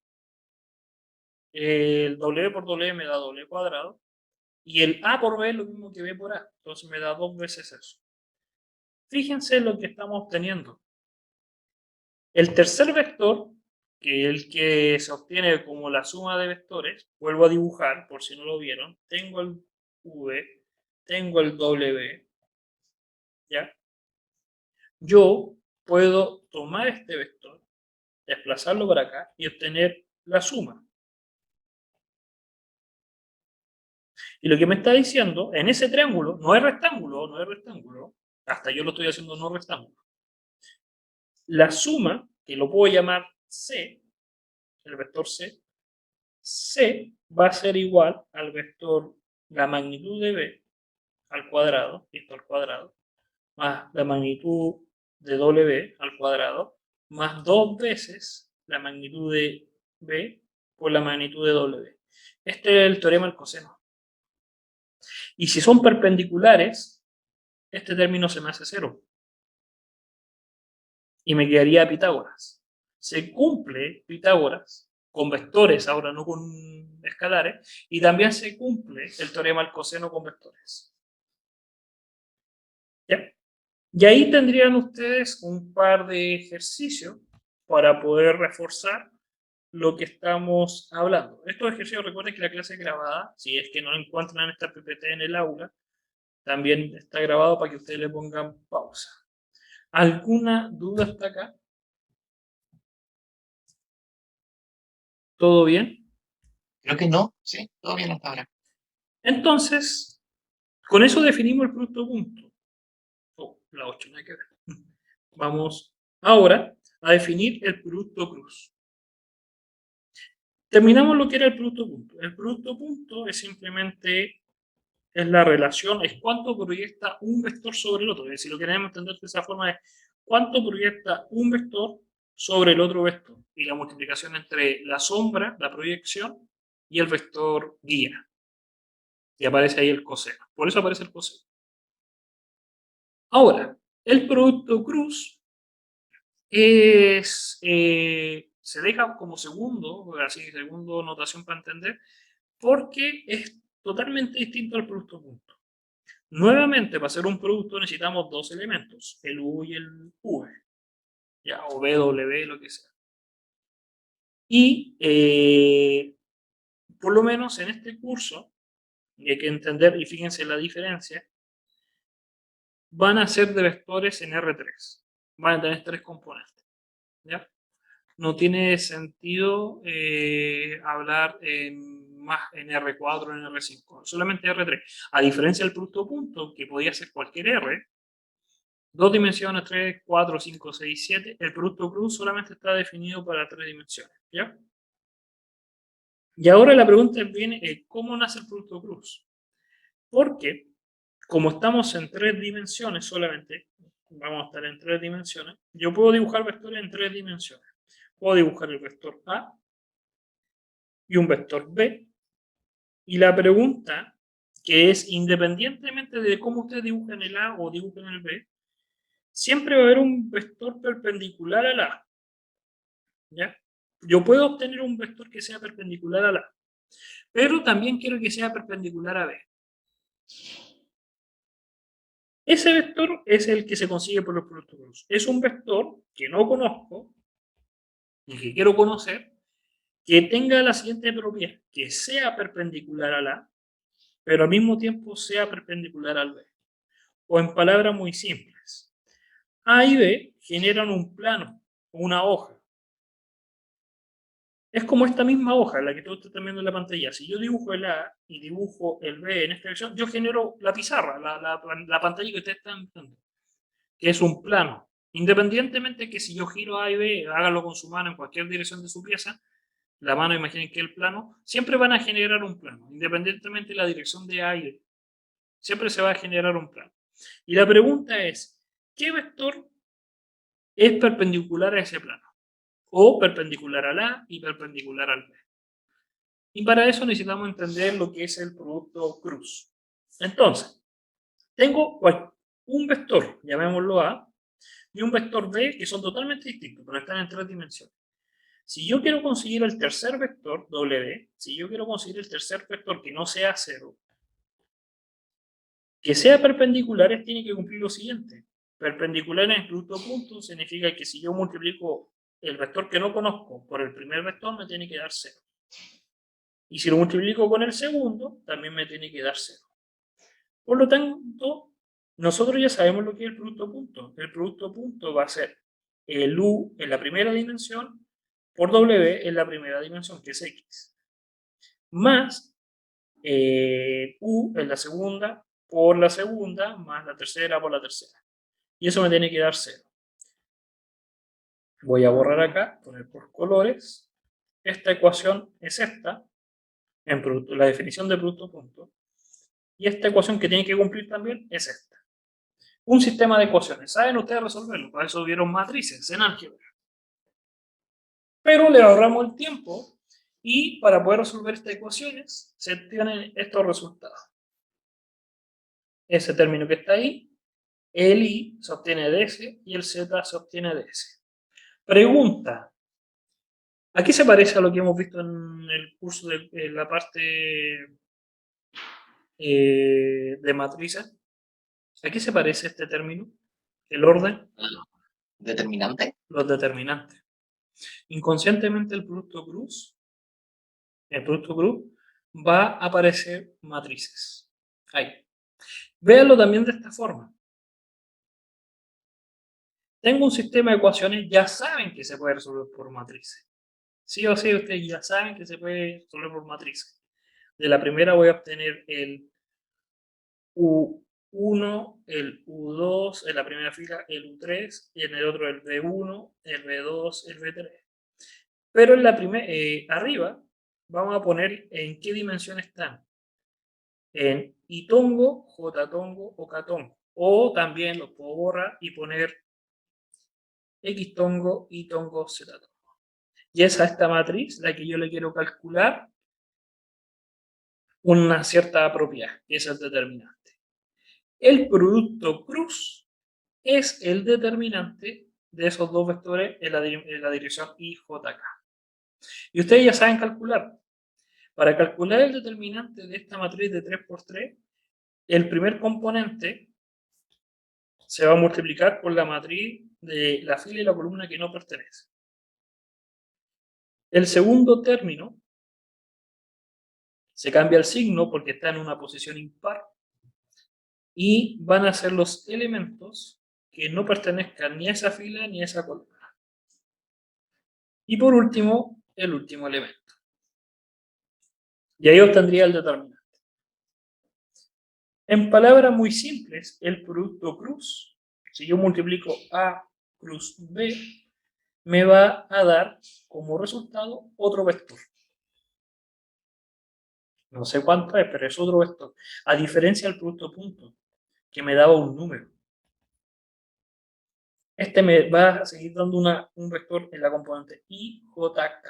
el W por W me da W cuadrado, y el A por B es lo mismo que B por A, entonces me da dos veces eso. Fíjense lo que estamos obteniendo. El tercer vector, que es el que se obtiene como la suma de vectores, vuelvo a dibujar por si no lo vieron, tengo el V, tengo el W, ¿ya? Yo puedo tomar este vector, desplazarlo para acá y obtener la suma. Y lo que me está diciendo, en ese triángulo, no es rectángulo, hasta yo lo estoy haciendo no rectángulo. La suma, que lo puedo llamar C, el vector C, C va a ser igual al vector, la magnitud de B al cuadrado, esto al cuadrado, más la magnitud de W al cuadrado, más dos veces la magnitud de B por la magnitud de W. Este es el teorema del coseno. Y si son perpendiculares, este término se me hace cero. Y me quedaría Pitágoras. Se cumple Pitágoras con vectores, ahora no con escalares, y también se cumple el teorema del coseno con vectores. ¿Ya? Y ahí tendrían ustedes un par de ejercicios para poder reforzar lo que estamos hablando. Estos ejercicios, recuerden que la clase es grabada, si es que no encuentran esta PPT en el aula, también está grabado para que ustedes le pongan pausa. ¿Alguna duda hasta acá? ¿Todo bien? Creo que no, sí, todo bien hasta ahora. Entonces, con eso definimos el producto punto. Oh, la 8, no hay que ver. Vamos ahora a definir el producto cruz. Terminamos lo que era el producto punto. El producto punto es simplemente la relación, es cuánto proyecta un vector sobre el otro. Es decir, si lo queremos entender de esa forma es cuánto proyecta un vector sobre el otro vector. Y la multiplicación entre la sombra, la proyección, y el vector guía. Y aparece ahí el coseno. Por eso aparece el coseno. Ahora, el producto cruz es, se deja como segundo, así, segundo notación para entender, porque es totalmente distinto al producto punto. Nuevamente, para hacer un producto necesitamos dos elementos, el U y el V, ya, o BW, lo que sea. Y por lo menos en este curso, y hay que entender, y fíjense la diferencia, van a ser de vectores en R3. Van a tener tres componentes. ¿Ya? No tiene sentido hablar en más en R4 o en R5, solamente R3. A diferencia del producto punto, que podía ser cualquier R, 2 dimensiones, 3, 4, 5, 6, 7, el producto cruz solamente está definido para 3 dimensiones, ¿ya? Y ahora la pregunta viene, ¿cómo nace el producto cruz? Porque, como estamos en 3 dimensiones solamente, vamos a estar en 3 dimensiones, yo puedo dibujar vectores en 3 dimensiones. Puedo dibujar el vector A y un vector B. Y la pregunta, que es independientemente de cómo ustedes dibujen el A o dibujen el B, siempre va a haber un vector perpendicular al A. ¿Ya? Yo puedo obtener un vector que sea perpendicular al A, pero también quiero que sea perpendicular a B. Ese vector es el que se consigue por los productos cruz. Es un vector que no conozco y que quiero conocer, que tenga la siguiente propiedad, que sea perpendicular al A, pero al mismo tiempo sea perpendicular al B. O en palabras muy simples, A y B generan un plano, una hoja. Es como esta misma hoja, la que todos están viendo en la pantalla. Si yo dibujo el A y dibujo el B en esta dirección, yo genero la pizarra, la pantalla que ustedes están viendo, que es un plano. Independientemente que si yo giro A y B, hágalo con su mano en cualquier dirección de su pieza, la mano, imaginen que el plano, siempre van a generar un plano, independientemente de la dirección de A y B. Siempre se va a generar un plano. Y la pregunta es, ¿qué vector es perpendicular a ese plano? O perpendicular al A y perpendicular al B. Y para eso necesitamos entender lo que es el producto cruz. Entonces, tengo un vector, llamémoslo A, y un vector B que son totalmente distintos, pero están en 3 dimensiones. Si yo quiero conseguir el tercer vector, W, si yo quiero conseguir el tercer vector que no sea 0, que sea perpendiculares, tiene que cumplir lo siguiente. Perpendicular en el producto punto significa que si yo multiplico el vector que no conozco por el primer vector, me tiene que dar 0. Y si lo multiplico con el segundo, también me tiene que dar 0. Por lo tanto, nosotros ya sabemos lo que es el producto punto. El producto punto va a ser el U en la primera dimensión por W en la primera dimensión, que es X, más U en la segunda por la segunda, más la tercera por la tercera. Y eso me tiene que dar 0. Voy a borrar acá, poner por colores. Esta ecuación es esta, en la definición de producto punto. Y esta ecuación que tiene que cumplir también es esta. Un sistema de ecuaciones. ¿Saben ustedes resolverlo? Para eso vieron matrices en álgebra. Pero le ahorramos el tiempo y para poder resolver estas ecuaciones se obtienen estos resultados. Ese término que está ahí, el I se obtiene de S y el Z se obtiene de S. Pregunta. ¿A qué se parece a lo que hemos visto en el curso de la parte de matrices? ¿A qué se parece este término? El orden, Determinante. los determinantes. Inconscientemente el producto cruz va a aparecer matrices. Ahí. Véanlo también de esta forma. Tengo un sistema de ecuaciones, ya saben que se puede resolver por matrices. Sí o sí, ustedes ya saben que se puede resolver por matrices. De la primera voy a obtener el U1, el U2, en la primera fila el U3, y en el otro el B1, el B2, el B3. Pero en la primera, arriba, vamos a poner en qué dimensión están. En I-tongo, J-tongo o K-tongo. O también los puedo borrar y poner X-tongo, Y-tongo, Z-tongo. Y es a esta matriz la que yo le quiero calcular una cierta propiedad, que es el determinante. El producto cruz es el determinante de esos dos vectores en la dirección IJK. Y ustedes ya saben calcular. Para calcular el determinante de esta matriz de 3×3, el primer componente se va a multiplicar por la matriz de la fila y la columna que no pertenece. El segundo término se cambia el signo porque está en una posición impar y van a ser los elementos que no pertenezcan ni a esa fila ni a esa columna. Y por último, el último elemento. Y ahí obtendría el determinante. En palabras muy simples, el producto cruz, si yo multiplico A cruz B, me va a dar como resultado otro vector. No sé cuánto es, pero es otro vector. A diferencia del producto punto, que me daba un número. Este me va a seguir dando un vector en la componente IJK.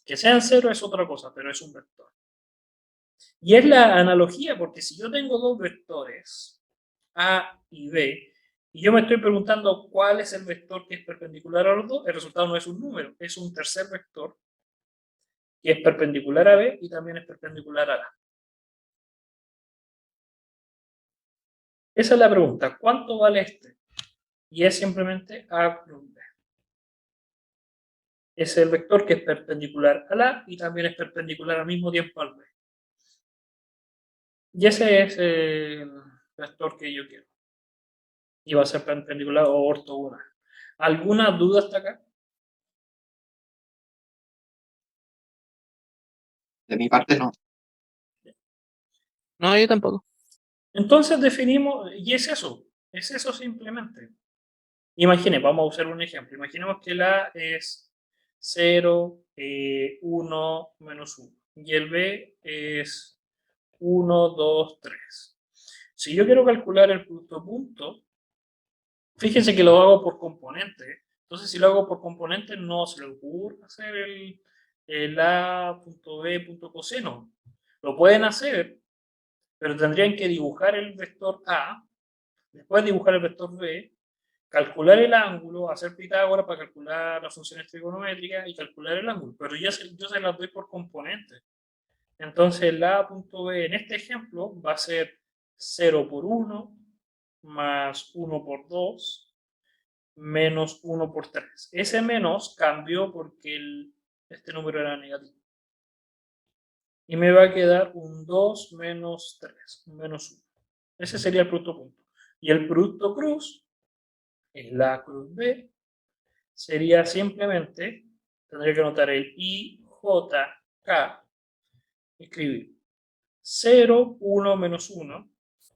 Que sean cero es otra cosa, pero es un vector. Y es la analogía, porque si yo tengo dos vectores, A y B, y yo me estoy preguntando cuál es el vector que es perpendicular a los dos, el resultado no es un número, es un tercer vector que es perpendicular a B y también es perpendicular a A. Esa es la pregunta, ¿cuánto vale este? Y es simplemente A cruz B. Es el vector que es perpendicular al A y también es perpendicular al mismo tiempo al B. Y ese es el vector que yo quiero. Y va a ser perpendicular o ortogonal. ¿Alguna duda hasta acá? De mi parte, no. No, yo tampoco. Entonces definimos, y es eso simplemente. Imagine, vamos a usar un ejemplo. Imaginemos que el A es 0, 1, menos 1. Y el B es 1, 2, 3. Si yo quiero calcular el producto punto, fíjense que lo hago por componente. Entonces, si lo hago por componente, no se le ocurre hacer el A.B.coseno. Lo pueden hacer, pero tendrían que dibujar el vector A, después dibujar el vector B, calcular el ángulo, hacer Pitágoras para calcular las funciones trigonométricas y calcular el ángulo. Pero yo se las doy por componentes. Entonces, el A.B en este ejemplo va a ser 0 por 1 más 1 por 2 menos 1 por 3. Ese menos cambió porque este número era negativo. Y me va a quedar un 2 menos 3, menos 1. Ese sería el producto punto. Y el producto cruz, el A cruz B, sería simplemente, tendría que anotar el IJK, escribir 0, 1 menos 1,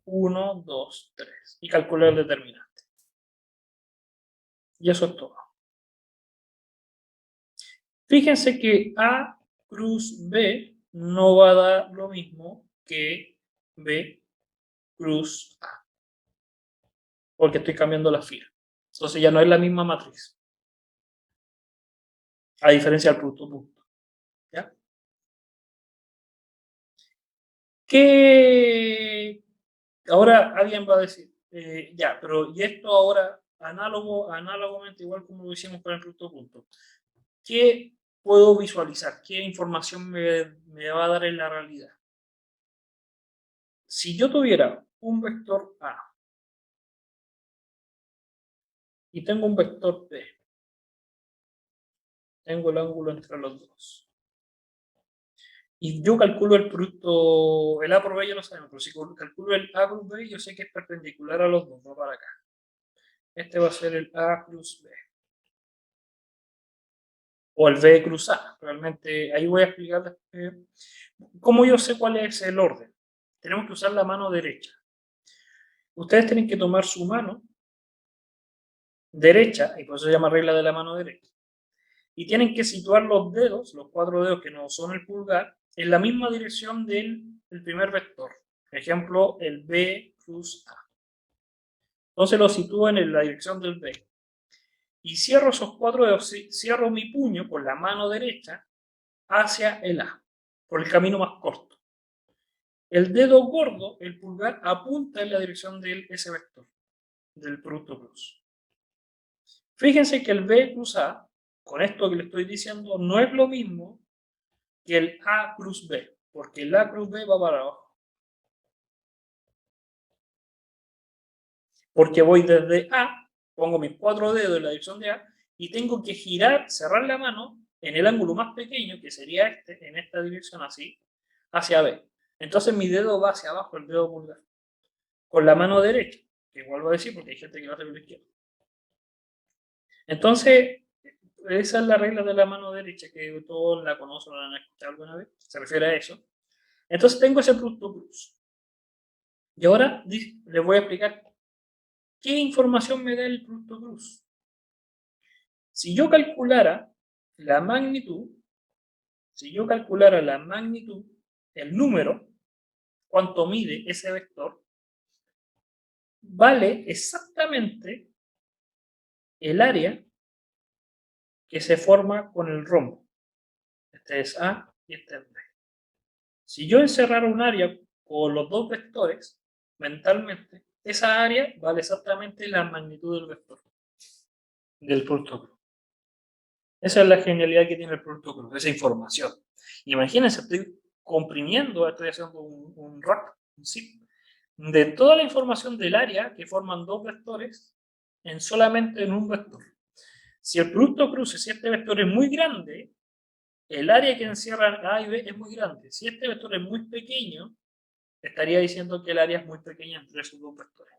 1, 2, 3. Y calcular el determinante. Y eso es todo. Fíjense que A cruz B no va a dar lo mismo que B cruz A, porque estoy cambiando la fila. Entonces ya no es la misma matriz, a diferencia del producto punto. ¿Ya? Que ahora alguien va a decir, ya, pero y esto ahora análogamente igual como lo hicimos con el producto punto. ¿Qué puedo visualizar? ¿Qué información me va a dar en la realidad? Si yo tuviera un vector A y tengo un vector B, tengo el ángulo entre los dos. Y yo calculo el producto, el A por B ya lo sabemos, pero si calculo el A por B, yo sé que es perpendicular a los dos, no para acá. Este va a ser el A cruz B. O el B cruz A. Realmente ahí voy a explicar cómo yo sé cuál es el orden. Tenemos que usar la mano derecha. Ustedes tienen que tomar su mano derecha, y por eso se llama regla de la mano derecha, y tienen que situar los dedos, los 4 dedos que no son el pulgar, en la misma dirección del primer vector. Por ejemplo, el B cruz A. Entonces lo sitúo en la dirección del B. Y cierro esos 4 dedos, cierro mi puño con la mano derecha hacia el A, por el camino más corto. El dedo gordo, el pulgar, apunta en la dirección de ese vector, del producto cruz. Fíjense que el B cruz A, con esto que le estoy diciendo, no es lo mismo que el A cruz B, porque el A cruz B va para abajo. Porque voy desde A, pongo mis 4 dedos en la dirección de A, y tengo que girar, cerrar la mano en el ángulo más pequeño, que sería este, en esta dirección así, hacia B. Entonces mi dedo va hacia abajo, el dedo pulgar, con la mano derecha, que igual va a decir porque hay gente que lo hace con la izquierda. Entonces, esa es la regla de la mano derecha, que todos la conocen o la han escuchado alguna vez, se refiere a eso. Entonces tengo ese producto cruz. Y ahora les voy a explicar qué información me da el producto cruz. Si yo calculara la magnitud, el número, cuánto mide ese vector, vale exactamente el área que se forma con el rombo. Este es A y este es B. Si yo encerrara un área con los dos vectores, mentalmente, esa área vale exactamente la magnitud del vector, del producto cruz. Esa es la genialidad que tiene el producto cruz, esa información. Imagínense, estoy comprimiendo, estoy haciendo un rack, un zip, de toda la información del área que forman dos vectores solamente en un vector. Si el producto cruz, si este vector es muy grande, el área que encierra A y B es muy grande. Si este vector es muy pequeño, estaría diciendo que el área es muy pequeña entre esos dos vectores.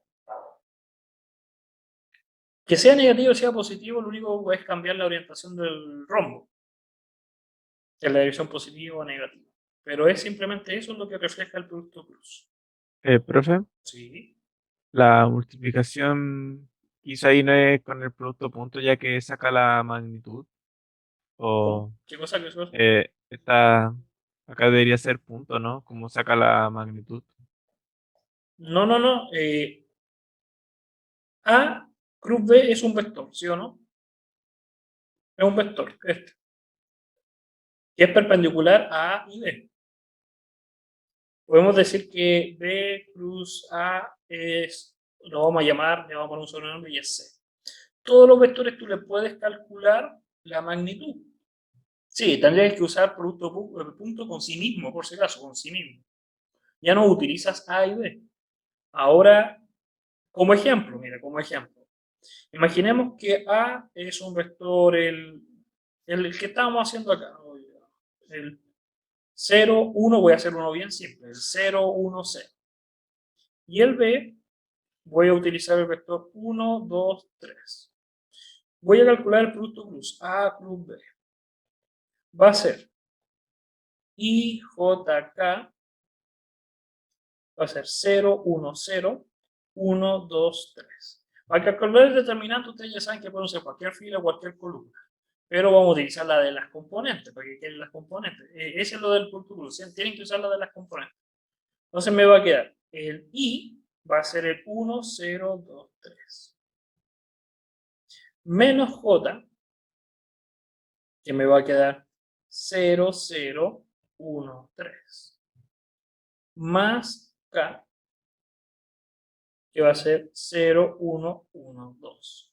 Que sea negativo o sea positivo, lo único es cambiar la orientación del rombo, en la dirección positiva o negativa. Pero es simplemente eso lo que refleja el producto cruz. Profe, Sí. la multiplicación quizá ahí no es con el producto punto ya que saca la magnitud. O ¿Qué cosa que eso? acá debería ser punto, ¿no? Como saca la magnitud. No, no, no. A cruz B es un vector, ¿sí o no? Es un vector, este, que es perpendicular a A y B. Podemos decir que B cruz A es, lo vamos a llamar, le vamos a poner un sobrenombre y es C. Todos los vectores tú le puedes calcular la magnitud. Sí, tendrías que usar producto punto con sí mismo, por si acaso, con sí mismo. Ya no utilizas A y B. Ahora, como ejemplo, mira, como ejemplo. Imaginemos que A es un vector, el que estábamos haciendo acá. El 0, 1, voy a hacer uno bien simple. El 0, 1, 0. Y el B, voy a utilizar el vector 1, 2, 3. Voy a calcular el producto cruz, A cruz B. Va a ser IJK, va a ser 0, 1, 0, 1, 2, 3. Para calcular el determinante, ustedes ya saben que pueden usar cualquier fila o cualquier columna. Pero vamos a utilizar la de las componentes, para que queden las componentes. Ese es lo del producto cruz, tienen que usar la de las componentes. Entonces me va a quedar el I, va a ser el 1, 0, 2, 3. Menos J, que me va a quedar 0, 0, 1, 3. Más K, que va a ser 0, 1, 1, 2.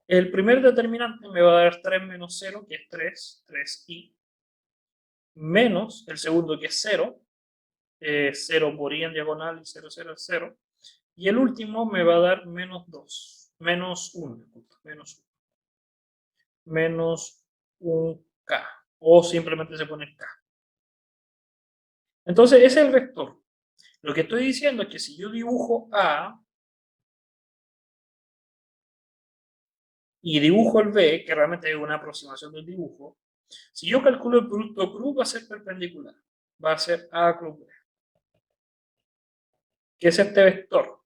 El primer determinante me va a dar 3 menos 0, que es 3, 3i, menos el segundo, que es 0, 0 por i en diagonal y 0, 0 es 0. Y el último me va a dar menos 2, menos 1, disculpa, menos un k, o simplemente se pone k. Entonces, ese es el vector. Lo que estoy diciendo es que si yo dibujo A y dibujo el B, que realmente es una aproximación del dibujo, si yo calculo el producto cruz va a ser perpendicular, va a ser A cruz B, que es este vector.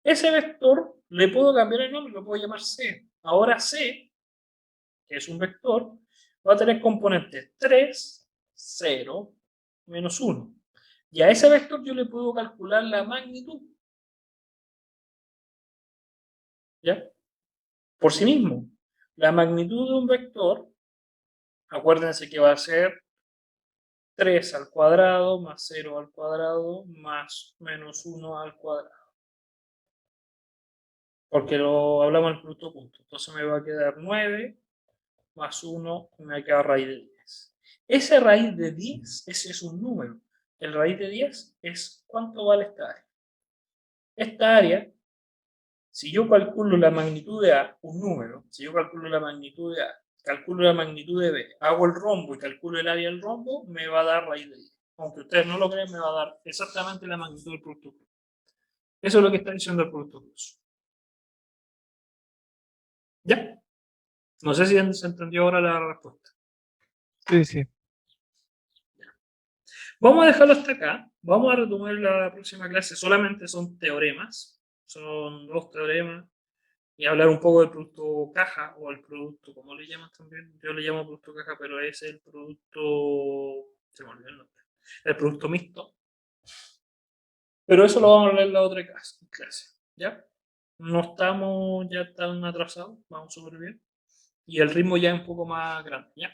Ese vector le puedo cambiar el nombre, lo puedo llamar C. Ahora C, que es un vector, va a tener componentes 3, 0, menos 1. Y a ese vector yo le puedo calcular la magnitud. ¿Ya? Por sí mismo. La magnitud de un vector, acuérdense que va a ser 3 al cuadrado más 0 al cuadrado más menos 1 al cuadrado. Porque lo hablamos en el producto punto. Entonces me va a quedar 9 más 1, me va a quedar raíz de 10. Ese raíz de 10, ese es un número. El raíz de 10 es cuánto vale esta área. Esta área, si yo calculo la magnitud de A, un número, si yo calculo la magnitud de A, calculo la magnitud de B, hago el rombo y calculo el área del rombo, me va a dar raíz de 10. Aunque ustedes no lo creen, me va a dar exactamente la magnitud del producto cruz. Eso es lo que está diciendo el producto cruz. ¿Ya? No sé si se entendió ahora la respuesta. Sí, sí. Vamos a dejarlo hasta acá. Vamos a retomar la próxima clase. Solamente son teoremas. Son 2 teoremas. Y hablar un poco del producto caja o el producto, ¿cómo le llaman también? Yo le llamo producto caja, pero es el producto. Se me olvidó el nombre. El producto mixto. Pero eso lo vamos a hablar en la otra clase. ¿Ya? No estamos ya tan atrasados. Vamos súper bien. Y el ritmo ya es un poco más grande. ¿Ya?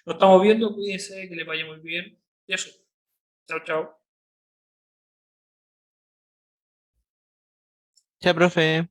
Nos estamos viendo. Cuídense, que les vaya muy bien. Y eso. Chao, chao. Chao, profe.